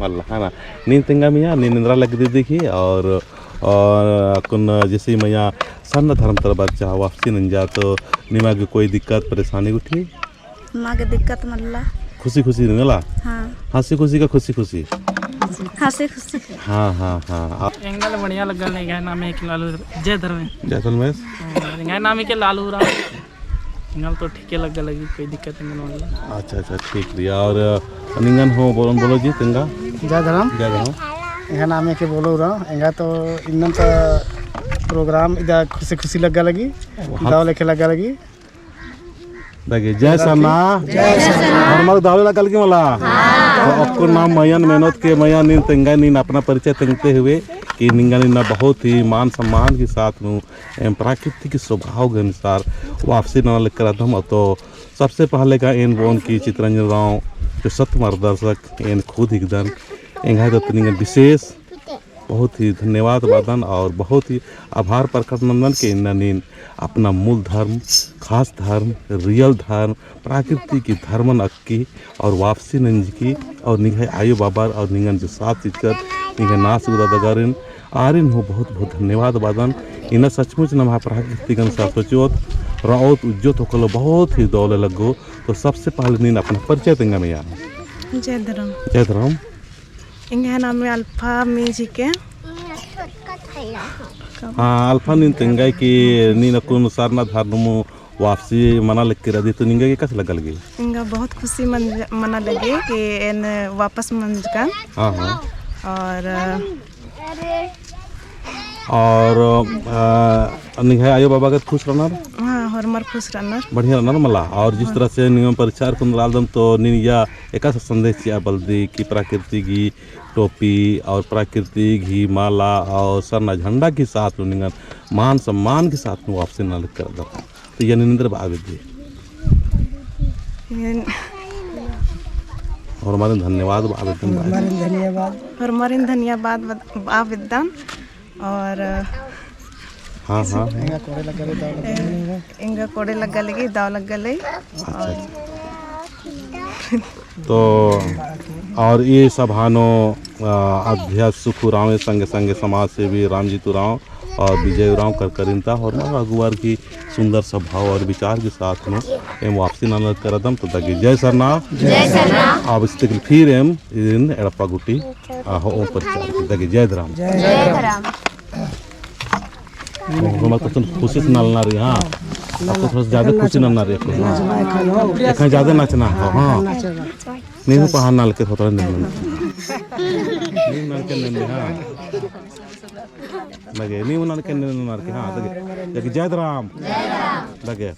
मल्ला है ना नींद तेंगा मिया नींद निंद्रा लग दी देखी और कुन जैसे मैया सन्न धर्म तर बच्चा वापसी नहीं जा तो निमा की कोई दिक्कत परेशानी उठी माँ के दिक्कत मल्ला खुशी खुशी मिला हाँ हंसी खुशी का खुशी खुशी हंसी खुशी हाँ हाँ हाँ एंगल बढ़िया लगा नहीं गया नाम है कि लालू जय धर्म जैसलमेर है नाम है कि लालू राम एंगल तो ठीक लगा लगी कोई दिक्कत नहीं वाला अच्छा अच्छा ठीक भैया और निंगन हो बोलो जी तेंगा जय धर्म यहाँ नाम है कि बोलो रहा एंगा तो इन्नम तो प्रोग्राम इधर खुशी खुशी लगा लगी दाव लेके लगा लगी देखिए जय सरना हमारे दाव लगा लगी मला तो आपको नाम मयन मेहनत के मया नीन तेंगा नीन अपना परिचय तेंगते हुए कि निंगा नीना बहुत ही मान सम्मान के साथ में प्रकृति के स्वभाव के अनुसार वापसी न लेकर अधम तो सबसे पहले का इन बोन की चित्रंजन राव जो सत्य मार्गदर्शक इन खुद एकदम एंगा तो निंगा विशेष बहुत ही धन्यवाद वादन और बहुत ही आभार प्रकट नंदन के इन नीन अपना मूल धर्म खास धर्म रियल धर्म प्रकृति की धर्मन अक्की और वापसी नंज की और निगाह आयु बाबर और निंगन जो साथ चीजकर निगाह नाश उदादगारिन आरिन हो बहुत बहुत धन्यवाद वादन इन सचमुच न प्रकृति के अनुसार सोचोत राउत उज्जत होकर बहुत ही दौले लगो तो सबसे पहले नीन अपना परिचय देंगे मैं यार जय धर्म जय धर्म इंगे नाम है अल्फा मीजी के हाँ अल्फा नीन तेंगाई की नीन कुन सारना धारनुमु वापसी मना लग के रही तो निंगा के कैसे लगा लगी इंगा बहुत खुशी मना लगे कि इन वापस मंज का हाँ हाँ और निगाह आयो बाबा के खुश रहना हाँ हरमर खुश रहना बढ़िया रहना मला और जिस तरह से नियम परिचार कुंदलालदम तो निया एक संदेश चिया बल्दी की प्रकृति की टोपी और प्रकृति घी माला और सरना झंडा के साथ में मान सम्मान के साथ में वापसी न कर दो तो यह निंद्र आवेदी और हमारे धन्यवाद हमारे धन्यवाद आवेदन और हाँ हाँ इंगा कोड़े लगा लगी दाव लगा लगी तो और ये सभानो अध्यक्ष सुखुराव संगे संगे समाज सेवी रामजीतू राव और विजय राव करकरिंता और अगुवार की सुंदर सभाव और विचार के साथ में एम वापसी नानक करदम तो तक जय सरना अब इस तक फिर एम इन एड़प्पा गुटी ओम परिचय तक जय धराम हमारे तो खुशी से नालना रही हाँ आपको थोड़ा ज़्यादा खुशी नालना रही है ज़्यादा नाचना है हाँ नहीं पहाड़ नाल के थोड़ा नहीं नाल के नहीं हाँ लगे नहीं नाल के नहीं नाल के हाँ लगे जय राम लगे